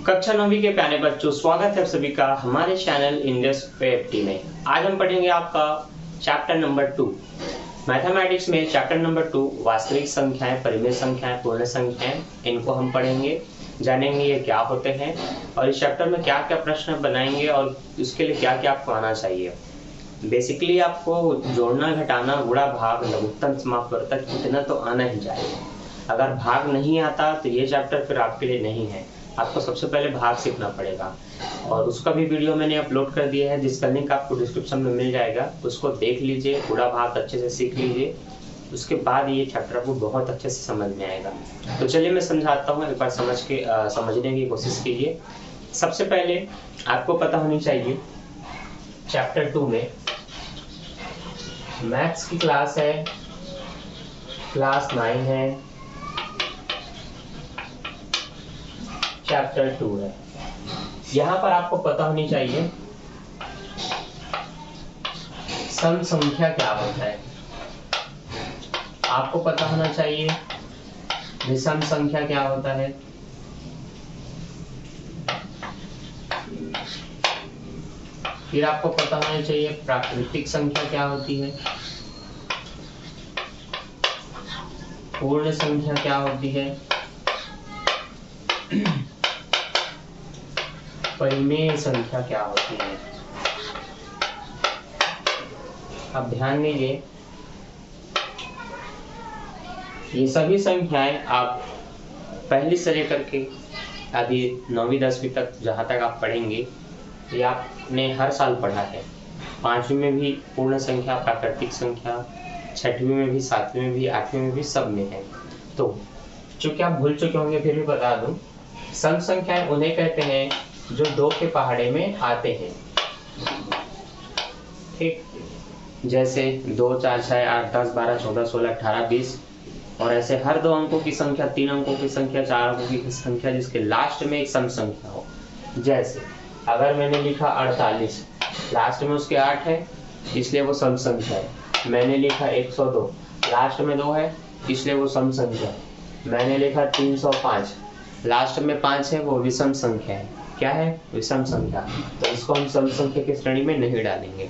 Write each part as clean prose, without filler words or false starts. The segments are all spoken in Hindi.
कक्षा 9वीं के प्यारे बच्चों, स्वागत है आप सभी का हमारे चैनल इंग्लिश एएफटी में। आज हम पढ़ेंगे आपका चैप्टर नंबर 2 मैथमेटिक्स में। चैप्टर नंबर 2 वास्तविक संख्याएं, परिमेय संख्याएं, पूर्ण संख्याएं, इनको हम पढ़ेंगे, जानेंगे ये क्या होते हैं और इस चैप्टर में क्या क्या प्रश्न बनाएंगे और उसके लिए क्या क्या आपको आना चाहिए। बेसिकली आपको जोड़ना, घटाना, गुणा, भाग, लघुत्तम, समापवर्तक इतना तो आना ही चाहिए। अगर भाग नहीं आता तो ये चैप्टर फिर आपके लिए नहीं है। आपको सबसे पहले भाग सीखना पड़ेगा और उसका भी वीडियो मैंने अपलोड कर दिया है, जिसका लिंक आपको डिस्क्रिप्शन में मिल जाएगा। उसको देख लीजिए, गुणा भाग अच्छे से सीख लीजिए, उसके बाद ये चैप्टर आपको बहुत अच्छे से समझ में आएगा। तो चलिए मैं समझाता हूँ, एक बार समझने की कोशिश कीजिए। सबसे पहले आपको पता होनी चाहिए चैप्टर 2 में मैथ्स की क्लास है, क्लास 9 है, चैप्टर 2 है। यहाँ पर आपको पता होनी चाहिए सम संख्या क्या होता है, आपको पता होना चाहिए विषम संख्या क्या होता है, फिर आपको पता होना चाहिए प्राकृतिक संख्या क्या होती है, पूर्ण संख्या क्या होती है, परिमेय संख्या क्या होती है। अब ध्यान दीजिए, ये सभी संख्याएं आप पहली से लेकर के अभी 9वीं 10वीं तक जहां तक आप पढ़ेंगे ये आपने हर साल पढ़ा है। 5वीं में भी पूर्ण संख्या, प्राकृतिक संख्या, 6वीं में भी, 7वीं में भी, 8वीं में भी, सब में है। तो चूंकि आप भूल चुके होंगे फिर भी बता दूं, सम संख्याएं उन्हें कहते हैं जो 2 के पहाड़े में आते हैं। ठीक, जैसे 2, 4, 6, 8, 10, 12, 14, 16, 18, 20 और ऐसे हर 2 अंकों की संख्या, 3 अंकों की संख्या, 4 अंकों की संख्या जिसके लास्ट में एक सम संख्या हो। जैसे अगर मैंने लिखा 48, लास्ट में उसके 8 है इसलिए वो सम संख्या है। मैंने लिखा 102, लास्ट में 2 है इसलिए वो सम संख्या है। मैंने लिखा 305, लास्ट में 5 है, वो विषम संख्या है। क्या है? विषम संख्या। तो इसको हम सम संख्या की श्रेणी में नहीं डालेंगे।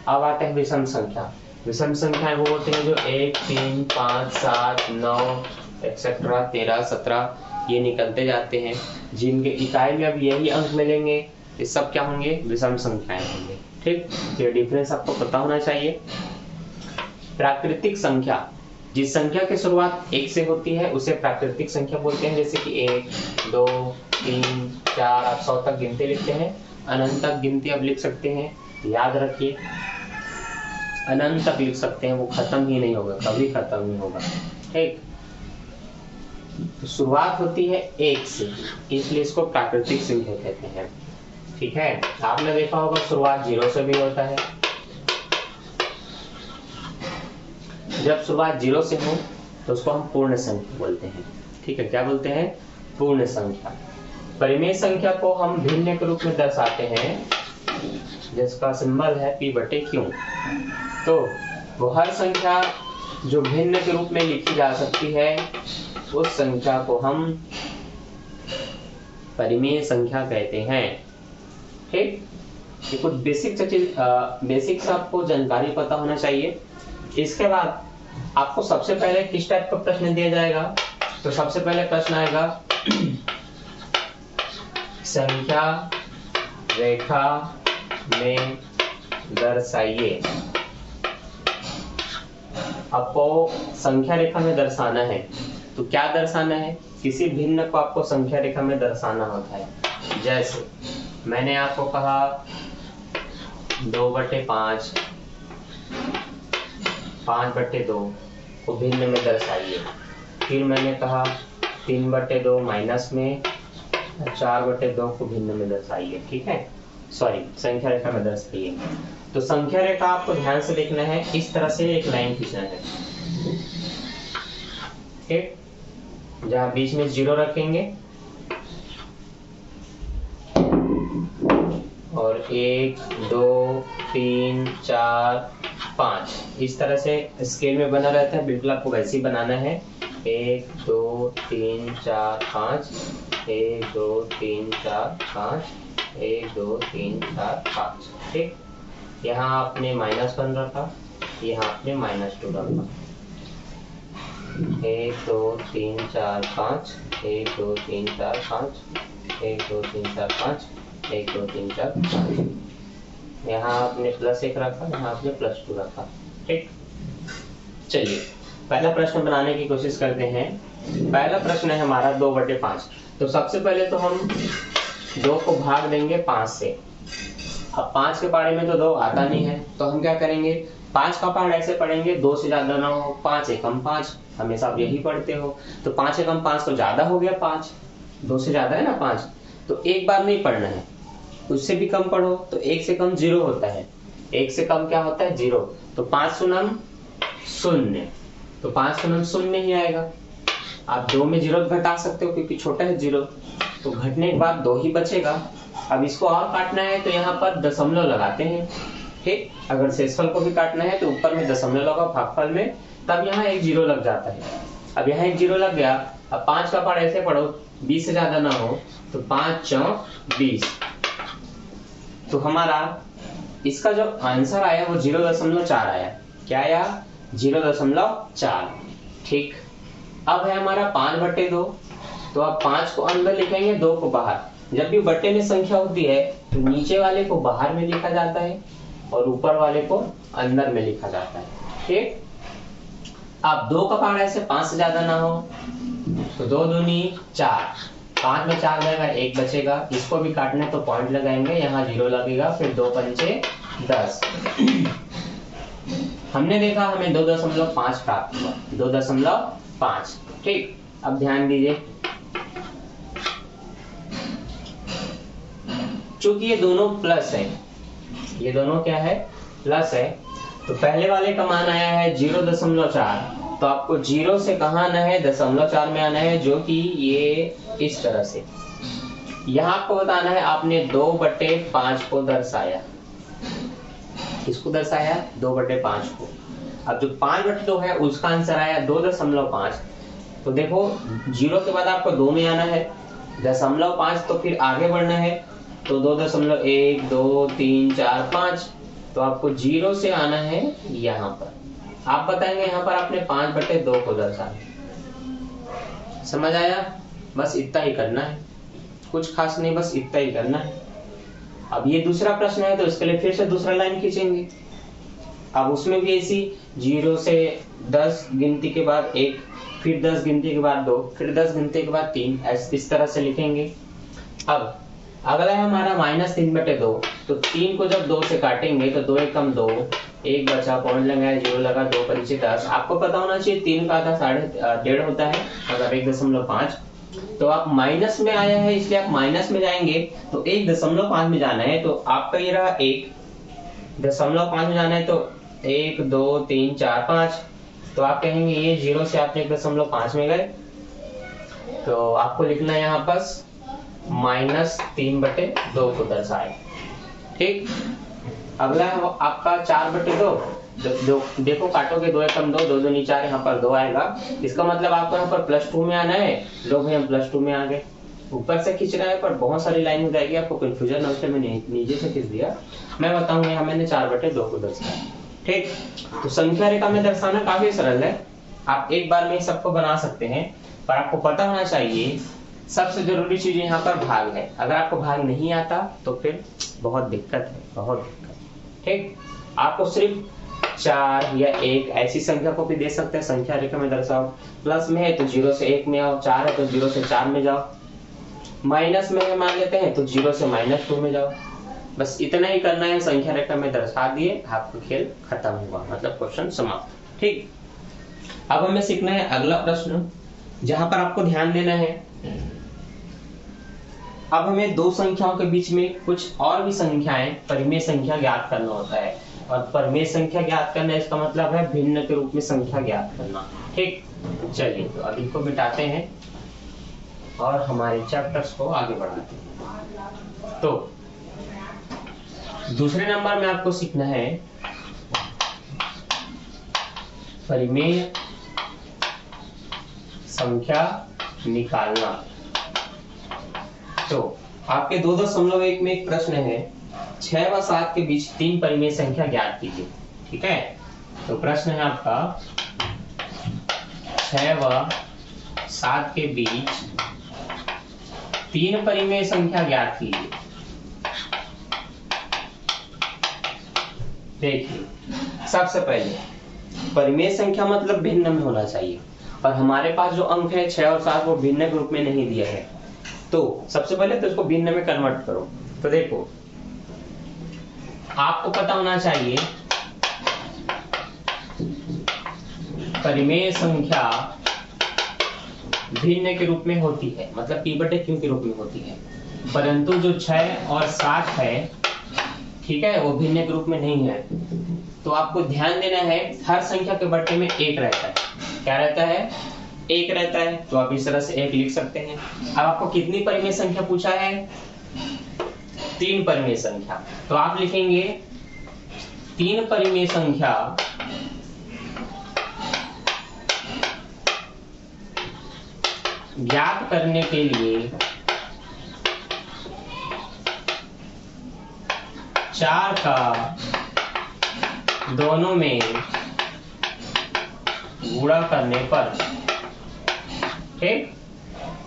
अब आते हैं विषम संख्या। विषम संख्याएं वो होते हैं जो 1, 3, 5, 7, 9 एक्सेट्रा 13, 17 ये निकलते जाते हैं, जिनके इकाई में अब यही अंक मिलेंगे। ये सब क्या होंगे? विषम संख्याएं होंगे। ठीक, ये डिफरेंस आपको पता होना चाहिए। प्राकृतिक संख्या, जिस संख्या की शुरुआत 1 से होती है उसे प्राकृतिक संख्या बोलते हैं। जैसे कि 1, 2, 3, 4 आप 100 तक गिनते लिखते हैं। अनंत तक गिनती आप लिख सकते हैं, याद रखिए अनंत तक लिख सकते हैं, वो खत्म ही नहीं होगा, कभी खत्म नहीं होगा। ठीक, तो शुरुआत होती है 1 से, इसलिए इसको प्राकृतिक संख्या कहते हैं। ठीक है, आपने देखा होगा शुरुआत 0 से भी होता है। जब शुरुआत 0 से हो तो उसको हम पूर्ण संख्या बोलते हैं। ठीक है, क्या बोलते हैं? पूर्ण संख्या। परिमेय संख्या को हम भिन्न के रूप में दर्शाते हैं, जिसका सिंबल है P/Q। तो वो हर संख्या जो भिन्न के रूप में लिखी जा सकती है उस संख्या को हम परिमेय संख्या कहते हैं। ठीक, ये कुछ बेसिक्स आपको जानकारी पता होना चाहिए। इसके बाद आपको सबसे पहले किस टाइप का प्रश्न दिया जाएगा? तो सबसे पहले प्रश्न आएगा संख्या रेखा में दर्शाइए। आपको संख्या रेखा में दर्शाना है, तो क्या दर्शाना है? किसी भिन्न को आपको संख्या रेखा में दर्शाना होता है। जैसे मैंने आपको कहा 2/5, 5/2 को भिन्न में दर्शाइए। फिर मैंने कहा 3/2 माइनस में, 4/2 को भिन्न में दर्शाइए। ठीक है, सॉरी, संख्या रेखा में दर्शाइए। तो संख्या रेखा आपको ध्यान से देखना है, इस तरह से एक लाइन खींचना है। ठीक, जहां बीच में 0 रखेंगे और 1, 2, 3, 4, 5 इस तरह से स्केल में बना रहता है। बिल्कुल आपको वैसे ही बनाना है। 1 2 3 4 5, 1 2 3 4 5, 1 2 3 4 5। ठीक, यहाँ आपने -1 रखा, यहाँ आपने -2 रखा। 1 2 3 4 5, 1 2 3 4 5, 1 2 3 4 5, 1 2 3 4 5। यहाँ आपने +1 रखा, यहाँ आपने +2 रखा। ठीक, चलिए पहला प्रश्न बनाने की कोशिश करते हैं। पहला प्रश्न है हमारा 2/5। तो सबसे पहले तो हम 2 को भाग देंगे 5 से। अब 5 के पहाड़े में तो 2 आता नहीं है, तो हम क्या करेंगे, 5 का पहाड़ ऐसे पढ़ेंगे 2 से ज्यादा ना हो, 5 एकम 5, हमेशा आप यही पढ़ते हो। तो 5 एकम 5 तो ज्यादा हो गया, 5 2 से ज्यादा है ना 5, तो एक बार नहीं पढ़ना है, उससे भी कम पढ़ो। तो 1 से कम 0 होता है, 1 से कम क्या होता है 0। तो 5 शून्य 0, तो 5 शून्य 0 ही आएगा। आप 2 में 0 घटा सकते हो क्योंकि छोटा है 0, तो घटने के बाद 2 ही बचेगा। अब इसको और काटना है तो यहाँ पर दशमलव लगाते हैं। ठीक, अगर शेषफल को भी काटना है तो ऊपर में दशमलव लगाओ भागफल में, तब यहाँ एक 0 लग जाता है। अब यहाँ एक 0 लग गया। अब 5 का पहाड़ ऐसे पढ़ो 20 से ज्यादा ना हो, तो 5 चौक 20। तो हमारा इसका जो आंसर आया वो 0.4 आया। क्या आया, 0.4। ठीक, अब है हमारा 5/2। तो अब 5 को अंदर लिखेंगे, 2 को बाहर। जब भी बट्टे में संख्या होती है तो नीचे वाले को बाहर में लिखा जाता है और ऊपर वाले को अंदर में लिखा जाता है। ठीक, अब 2 का पहाड़ ऐसे 5 से ज्यादा ना हो, तो 2 दूनी 4, 5 में 4 जाएगा, 1 बचेगा। इसको भी काटना है तो पॉइंट लगाएंगे, यहाँ 0 लगेगा, फिर 2 पंचे 10। हमने देखा हमें 2.5 प्राप्त हुआ, 2.5। ठीक, अब ध्यान दीजिए, चूंकि ये दोनों प्लस है, ये दोनों क्या है, प्लस है, तो पहले वाले का मान आया है 0.4। तो आपको 0 से कहाँ आना है, 0.4 में आना है, जो कि ये इस तरह से। यहाँ आपको बताना है आपने 2/5 को दर्शाया, किसको दर्शाया, 2/5 को। अब जो 5/2 है उसका आंसर आया 2.5। तो देखो 0 के बाद आपको 2 में आना है, 0.5, तो फिर आगे बढ़ना है, तो 2.1 2 3 4 5। तो आपको 0 से आना है यहाँ पर। आप बताएंगे यहाँ पर आपने 5/2 को दर्शाया। समझ आया, बस इतना ही करना है, कुछ खास नहीं, बस इतना ही करना है। अब ये दूसरा प्रश्न है तो इसके लिए फिर से दूसरा लाइन खींचेंगे। अब उसमें भी ऐसी 0 से 10 गिनती के बाद 1, फिर 10 गिनती के बाद 2, फिर 10 गिनती के बाद 3, इस तरह से लिखेंगे। अब अगला है हमारा -3/2। तो 3 को जब 2 से काटेंगे तो 2 एकम 2, 1 बचा, पॉइंट लगाया, 0 लगा, 2 पंचे 10। आपको पता होना चाहिए 3 का आधा 1.5 होता है, मतलब 1.5। तो आप माइनस में आया है इसलिए आप माइनस में जाएंगे, तो 1.5 में जाना है, तो आपका ये रहा 1.5 में जाना है, तो 1 2 3 4 5। तो आप कहेंगे ये 0 से आपने 1.5 में गए, तो आपको लिखना है यहाँ पर -3/2 को दर्शाए। ठीक, अगला है आपका 4/2। देखो काटोगे 2 एकम 2, 2 दूनी 4, यहाँ पर 2 आएगा। इसका मतलब आपको यहाँ पर +2 में आना है। लो भाई हम +2 में आ गए। ऊपर से खींच रहा है पर बहुत सारी लाइन हो जाएगी, आपको कंफ्यूजन है, उसलिए मैंने नीचे से खींच दिया। मैं बताऊंगा यहाँ मैंने 4/2 को दर्शाया। ठीक, तो संख्या रेखा में दर्शाना काफी सरल है, आप एक बार में सबको बना सकते हैं, पर आपको पता होना चाहिए सबसे जरूरी चीज यहाँ पर भाग है। अगर आपको भाग नहीं आता तो फिर बहुत दिक्कत है, बहुत दिक्कत। ठीक, आपको सिर्फ 4 या 1 ऐसी संख्या को भी दे सकते हैं, संख्या रेखा में दर्शाओ। प्लस में है तो 0 से 1 में आओ, 4 है तो 0 से 4 में जाओ, माइनस में है मान लेते हैं तो 0 से -2 में जाओ। बस इतना ही करना है, संख्या रेखा में दर्शा दिए, आपका खेल खत्म हुआ, मतलब क्वेश्चन समाप्त। ठीक, अब हमें सीखना है अगला प्रश्न, जहां पर आपको ध्यान देना है। अब हमें दो संख्याओं के बीच में कुछ और भी संख्याएं, परिमेय संख्या ज्ञात करना होता है। और परिमेय संख्या ज्ञात करना इसका मतलब है भिन्न के रूप में संख्या ज्ञात करना। ठीक, चलिए तो अब इनको मिटाते हैं और हमारे चैप्टर्स को आगे बढ़ाते हैं। तो दूसरे नंबर में आपको सीखना है परिमेय संख्या निकालना। तो आपके 2.1 में एक प्रश्न है, 6 व 7 के बीच 3 परिमेय संख्या ज्ञात कीजिए। ठीक है, तो प्रश्न है आपका 6 व 7 के बीच 3 परिमेय संख्या ज्ञात कीजिए। देखिए, सबसे पहले परिमेय संख्या मतलब भिन्न में होना चाहिए, और हमारे पास जो अंक है 6 और 7 वो भिन्न ग्रुप में नहीं दिया है। तो सबसे पहले तो इसको भिन्न में कन्वर्ट करो। तो देखो, आपको पता होना चाहिए परिमेय संख्या भिन्न के रूप में होती है, मतलब p/q के रूप में होती है, परंतु जो 6 और 7 है, ठीक है, वो भिन्न के रूप में नहीं है। तो आपको ध्यान देना है, हर संख्या के बट्टे में 1 रहता है। क्या रहता है? 1 रहता है। तो आप इस तरह से 1 लिख सकते हैं। अब आपको कितनी परिमेय संख्या पूछा है? 3 परिमेय संख्या। तो आप लिखेंगे 3 परिमेय संख्या ज्ञात करने के लिए 4 का दोनों में गुणा करने पर, ठीक,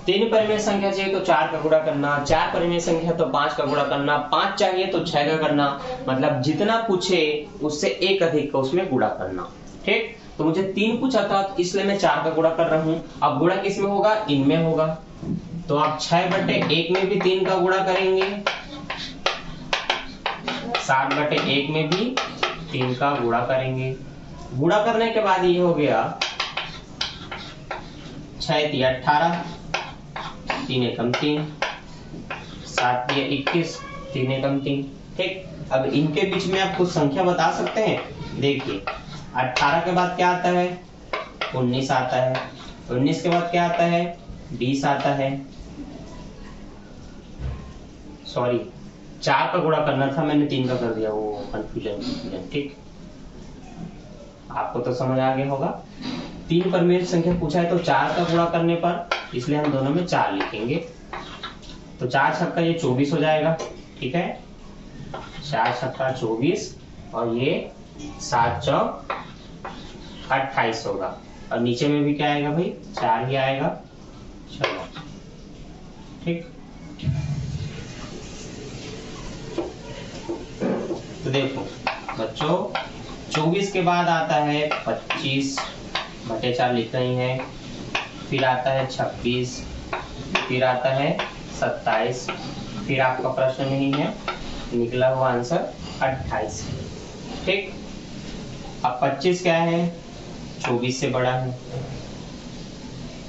3 परिमेय संख्या चाहिए तो 4 का गुणा करना, 4 परिमेय संख्या तो 5 का गुणा करना, 5 चाहिए तो 6 का करना, मतलब जितना पूछे उससे एक अधिक का उसमें गुणा करना। ठीक, तो मुझे 3 पूछा था इसलिए मैं 4 का गुणा कर रहा हूं। अब गुणा किस में होगा? इनमें होगा। तो आप 6/1 में भी 3 का गुणा करेंगे, 7/1 में भी 3 का गुणा करेंगे। गुणा करने के बाद ये हो गया 6 × 18, 3 × 3, 7 × 21, 3 × 3। ठीक, अब इनके बीच में आप कुछ संख्या बता सकते हैं। देखिए, 18 के बाद क्या आता है? 19 आता है। 19 के बाद क्या आता है? 20 आता है। सॉरी, 4 का गुणा करना था, मैंने 3 का कर दिया, वो कंफ्यूजन। ठीक, आपको तो समझ आ गया होगा। 3 परिमेय संख्या पूछा है तो 4 का गुणा करने पर, इसलिए हम दोनों में 4 लिखेंगे। तो 4 छक्का ये 24 हो जाएगा। ठीक है, 4 छक्का 24, और ये 7 चौक 28 होगा। और नीचे में भी क्या आएगा भाई? 4 ही आएगा। चलो, ठीक, तो देखो बच्चों, 24 के बाद आता है 25/4 लिख रही हैं, फिर आता है 26, फिर आता है 27, फिर आपका प्रश्न नहीं है, निकला हुआ आंसर 28। ठीक, अब 25 क्या है? 24 से बड़ा है,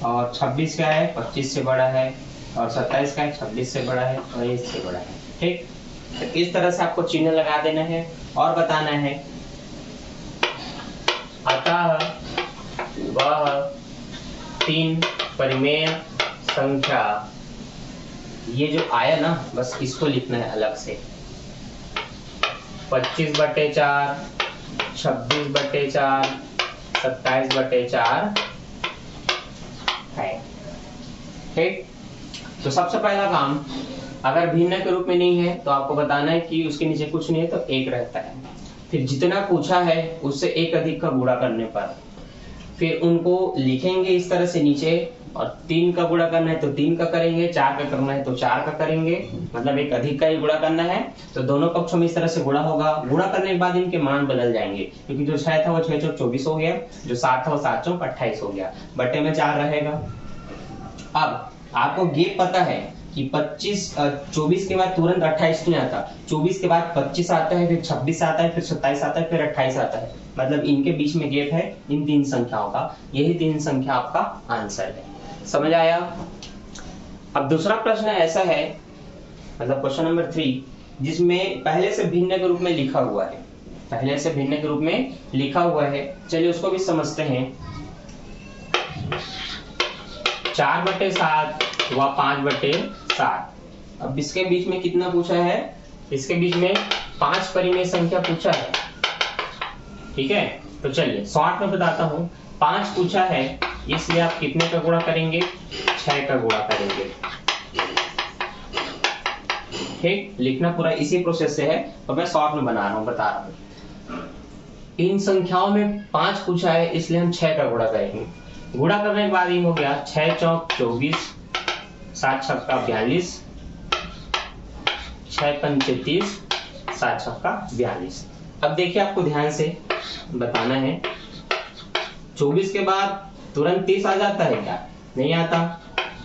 और 26 क्या है? 25 से बड़ा है, और 27 क्या है? 26 से बड़ा है, और इससे बड़ा है। ठीक, तो इस तरह से आपको चिन्ह लगा देना है और बताना है अतः वह 3 परिमेय संख्या, ये जो आया ना, बस इसको लिखना है अलग से। 25/4, 26/4, 27/4 है। ठीक, तो सबसे पहला काम, अगर भिन्न के रूप में नहीं है तो आपको बताना है कि उसके नीचे कुछ नहीं है तो 1 रहता है। फिर जितना पूछा है उससे एक अधिक का गुणा करने पर, फिर उनको लिखेंगे इस तरह से नीचे, और 3 का गुणा करना है तो 3 का करेंगे, 4 का करना है तो 4 का करेंगे, मतलब एक अधिक का ही गुणा करना है। तो दोनों पक्षों में इस तरह से गुणा होगा। गुणा करने के बाद इनके मान बदल जाएंगे, क्योंकि जो 6 था वो 6 चौक 24 हो गया, जो 7 था वो 7 चौक 28 हो गया, बटे में 4 रहेगा। अब आपको ये पता है कि 24 के बाद तुरंत 28 नहीं आता, 24 के बाद 25 आता है, फिर 26 आता है, फिर 27 आता है, फिर 28 आता है, मतलब इनके बीच में गैप है इन 3 संख्याओं का। यही 3 संख्या आपका आंसर है। समझ आया? अब दूसरा प्रश्न ऐसा है, मतलब क्वेश्चन नंबर 3, जिसमें पहले से भिन्न के रूप में लिखा हुआ है, पहले से भिन्न के रूप में लिखा हुआ है। चलिए उसको भी समझते हैं। 4/7 व 5/7। अब इसके बीच में कितना पूछा है? इसके बीच में 5 परिमेय संख्या पूछा है। ठीक है, तो चलिए शॉर्ट में बताता हूं। 5 पूछा है इसलिए आप कितने का गुणा करेंगे, 6 का गुणा करेंगे। ठीक, लिखना पूरा इसी प्रोसेस से है और मैं शॉर्ट में बना रहा हूँ, बता रहा हूँ। इन संख्याओं में 5 पूछा है इसलिए हम 6 का गुणा करेंगे। गुणा करने के बाद ये हो गया 6 चौक 24, 7 छक्का 42, 6 पंचे 30, 7 छक्का 42। अब देखिए आपको ध्यान से बताना है, 24 के बाद तुरंत 30 आ जाता है क्या? नहीं आता।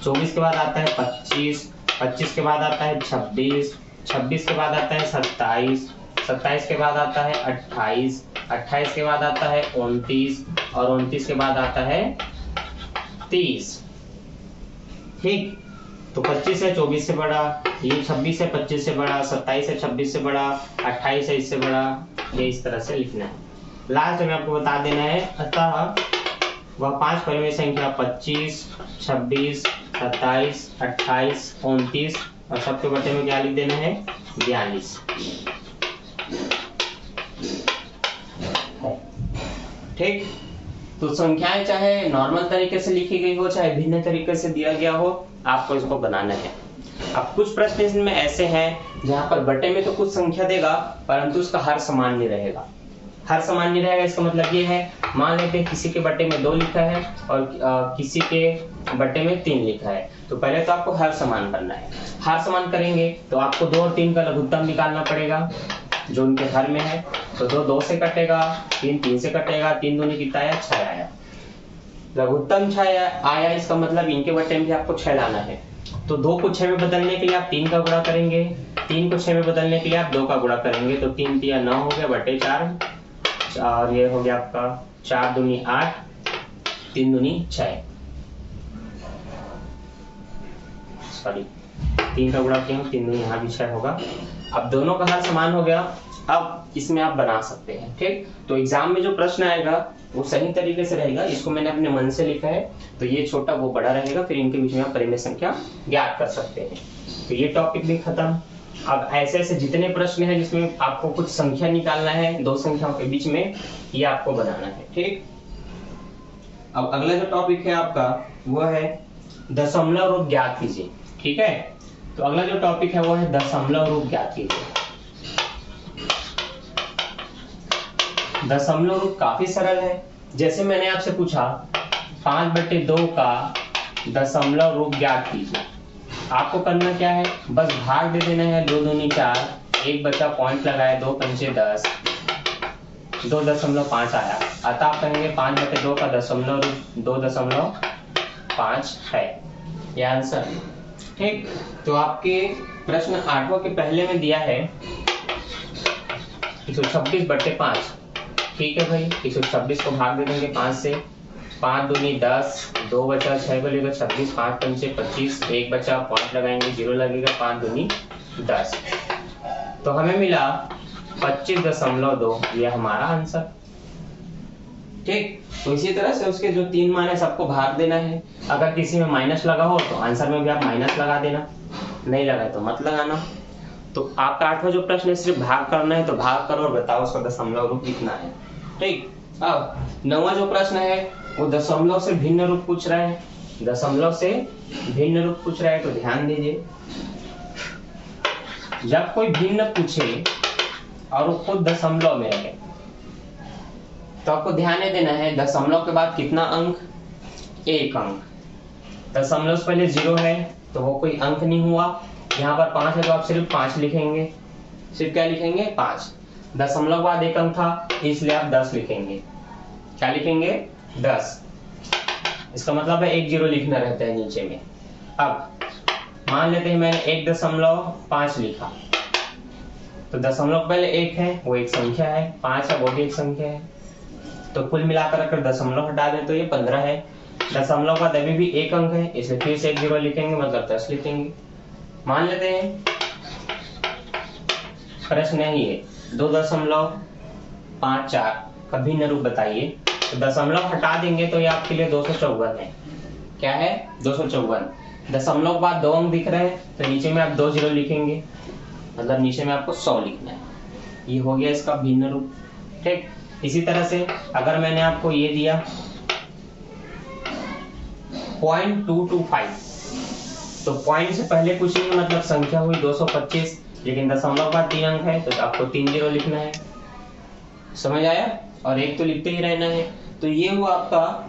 24 के बाद आता है 25, 25 के बाद आता है 26, 26 के बाद आता है 27, 27 के बाद आता है 28, 28 के बाद आता है 29 और 29 के बाद आता है 30। ठीक, तो 25 है 24 से बड़ा, ये 26 है 25 से बड़ा, 27 है 26 से बड़ा, 28 है इससे बड़ा, ये इस तरह से लिखना है। लास्ट में आपको बता देना है, अतः वह 5 परिमेय संख्या 25, 26, 27, 28, 29 और सबके बटे में क्या लिख देना है, 42। ठीक, तो संख्याएं चाहे नॉर्मल तरीके से लिखी गई हो चाहे भिन्न तरीके से दिया गया हो, आपको इसको बनाना है। अब कुछ प्रश्न इसमें ऐसे हैं जहां पर बटे में तो कुछ संख्या देगा परंतु उसका हर समान नहीं रहेगा। हर समान नहीं रहेगा इसका मतलब ये है, मान लेते हैं किसी के बटे में 2 लिखा है और किसी के बटे में 3 लिखा है, तो पहले तो आपको हर समान करना है। हर समान करेंगे तो आपको 2 और 3 का लघुत्तम निकालना पड़ेगा जो उनके हर में है। तो 2 2 से कटेगा, 3 3 से कटेगा, 3 दूनी कितना आया, 6 आया। लघुत्तम 6 आया, इसका मतलब इनके बटे में भी आपको 6 लाना है। तो 2 को 6 में बदलने के लिए आप 3 का गुणा करेंगे, 3 को 6 में बदलने के लिए आप 2 का गुणा करेंगे, तो 3 3 9 हो गया बटे 4 और ये हो गया आपका 4 दूनी 8, 3 दूनी 6, सॉरी 3 का गुणा किया 3 दूनी यहाँ भी 6 होगा। अब दोनों का हर समान हो गया, अब इसमें आप बना सकते हैं। ठीक, तो एग्जाम में जो प्रश्न आएगा वो सही तरीके से रहेगा। इसको मैंने अपने मन से लिखा है तो ये छोटा वो बड़ा रहेगा, फिर इनके बीच में आप परिमेय संख्या ज्ञात कर सकते हैं। तो ये टॉपिक भी खत्म। अब ऐसे ऐसे जितने प्रश्न हैं जिसमें आपको कुछ संख्या निकालना है 2 संख्याओं के बीच में, ये आपको बनाना है। ठीक, अब अगला जो टॉपिक है आपका वो है दशमलव रूप ज्ञात कीजिए। ठीक है, तो अगला जो टॉपिक है वो है दशमलव रूप ज्ञात कीजिए। दशमलव रूप काफी सरल है। जैसे मैंने आपसे पूछा 5/2 का दशमलव रूप ज्ञात कीजिए, आपको करना क्या है, बस भाग दे देना है। 2 दूनी 4, 1 बचा, पॉइंट लगाए, 2 पंचे 10, 2.5 आया। अतः आप कहेंगे 5/2 का दशमलव रूप 2.5 है, यह आंसर। ठीक, तो आपके प्रश्न 8वां के पहले में दिया है 126/5। ठीक है भाई, 126 को भाग दे देंगे 5 से, 5 दूनी 10, 2 बचा, 6 बचेगा 26, 5 पंचे 25, 1 बचा, पॉइंट लगाएंगे, 0 लगेगा, 5 दूनी 10। तो हमें मिला 25.2, यह हमारा आंसर। ठीक, तो इसी तरह से उसके जो 3 मान है सबको भाग देना है। अगर किसी में माइनस लगा हो तो आंसर में भी आप माइनस लगा देना, नहीं लगा तो मत लगाना। तो आपका 8वां जो प्रश्न है सिर्फ भाग करना है, तो भाग करो और बताओ उसका दशमलव रूप कितना है। ठीक, अब 9वां जो प्रश्न है वो दशमलव से भिन्न रूप पूछ रहा है। दशमलव से भिन्न रूप पूछ रहा है तो ध्यान दीजिए, जब कोई भिन्न पूछे और वो खुद दशमलव में रहे तो आपको ध्यान देना है दशमलव के बाद कितना अंक, 1 अंक। दशमलव से पहले 0 है तो वो कोई अंक नहीं हुआ। यहाँ पर 5 है तो आप सिर्फ 5 लिखेंगे, सिर्फ क्या लिखेंगे, 5। दशमलव बाद 1 अंक था इसलिए आप 10 लिखेंगे। क्या लिखेंगे, 10। इसका मतलब है 1 0 लिखना रहता है नीचे में। अब मान लेते हैं मैंने 1.5 लिखा, तो दशमलव पहले 1 है, वो एक संख्या है, 5 है वो भी एक संख्या है, तो कुल मिलाकर अगर दशमलव हटा दें तो ये 15 है। दशमलव बाद अभी भी 1 अंक है इसलिए फिर से 1 0 लिखेंगे, मतलब 10 लिखेंगे। मान लेते हैं प्रश्न यही है 2.54 का भिन्न रूप बताइए, तो दशमलव हटा देंगे तो ये आपके लिए 254 है। क्या है, 254। दशमलव बाद 2 अंक दिख रहे हैं तो नीचे में आप 2 0 लिखेंगे, मतलब नीचे में आपको 100 लिखना है। ये हो गया इसका भिन्न रूप। ठीक, इसी तरह से अगर मैंने आपको ये दिया 0.225। तो पॉइंट से पहले कुछ नहीं, मतलब संख्या हुई 225, लेकिन दशमलव बाद 3 अंक है तो आपको 3 जीरो लिखना है। समझ आया? और एक तो लिखते ही रहना है। तो ये हुआ आपका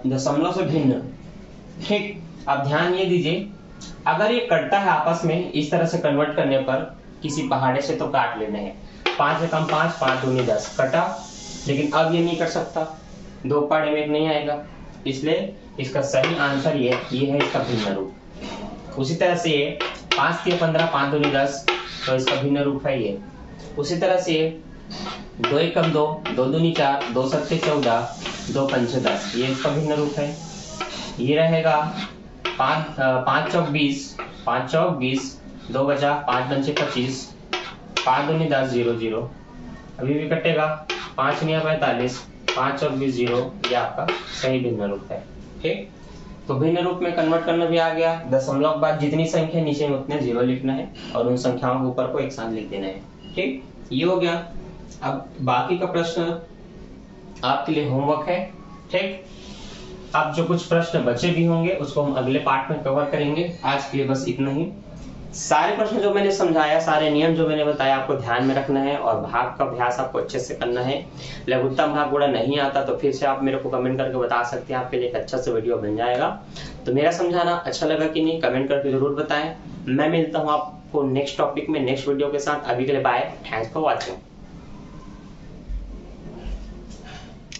दशमलव से भिन्न। ठीक, अब ध्यान ये दीजिए, अगर ये कटता है आपस में इस तरह से कन्वर्ट करने पर किसी पहाड़े से, तो काट लेना है। 5 से कम 5, 5 दूनी 10 कटा। लेकिन अब ये नहीं कर सकता, 2 पहाड़े में 1 नहीं आएगा, इसलिए इसका सही आंसर ये है इसका भिन्न रूप। उसी तरह से 5 3 15, 5 दूनी 10, तो इसका भिन्न रूप है ये। उसी तरह से 2 1 2, 2 दूनी 4, 2 7 14, 2 5 10, ये इसका भिन्न रूप है। ये रहेगा 5 चौक 20, 5 चौक 20, 2 बचा, 5 पंचे 25, 5 दूनी 10, 0 0, अभी भी कटेगा, 5 नहीं 45, 5 चौक 20 0, ये आपका सही भिन्न रूप है। ठीक, तो भिन्न रूप में कन्वर्ट करना भी आ गया। दशमलव बाद जितनी संख्या नीचे में उतने 0 लिखना है और उन संख्याओं के ऊपर को एक साथ लिख देना है। ठीक, ये हो गया। अब बाकी का प्रश्न आपके लिए होमवर्क है। ठीक, अब जो कुछ प्रश्न बचे भी होंगे उसको हम अगले पार्ट में कवर करेंगे। आज के लिए बस इतना ही। सारे प्रश्न जो मैंने समझाया, सारे नियम जो मैंने बताया, आपको ध्यान में रखना है और भाग का अभ्यास आपको अच्छे से करना है। लघुत्तम भाग गुणा नहीं आता तो फिर से आप मेरे को कमेंट करके बता सकते हैं, आपके लिए एक अच्छा सा वीडियो बन जाएगा। तो मेरा समझाना अच्छा लगा कि नहीं, कमेंट करके जरूर बताएं। मैं मिलता हूँ आपको नेक्स्ट टॉपिक में, नेक्स्ट वीडियो के साथ। अभी के लिए बाय, थैंक्स फॉर वॉचिंग।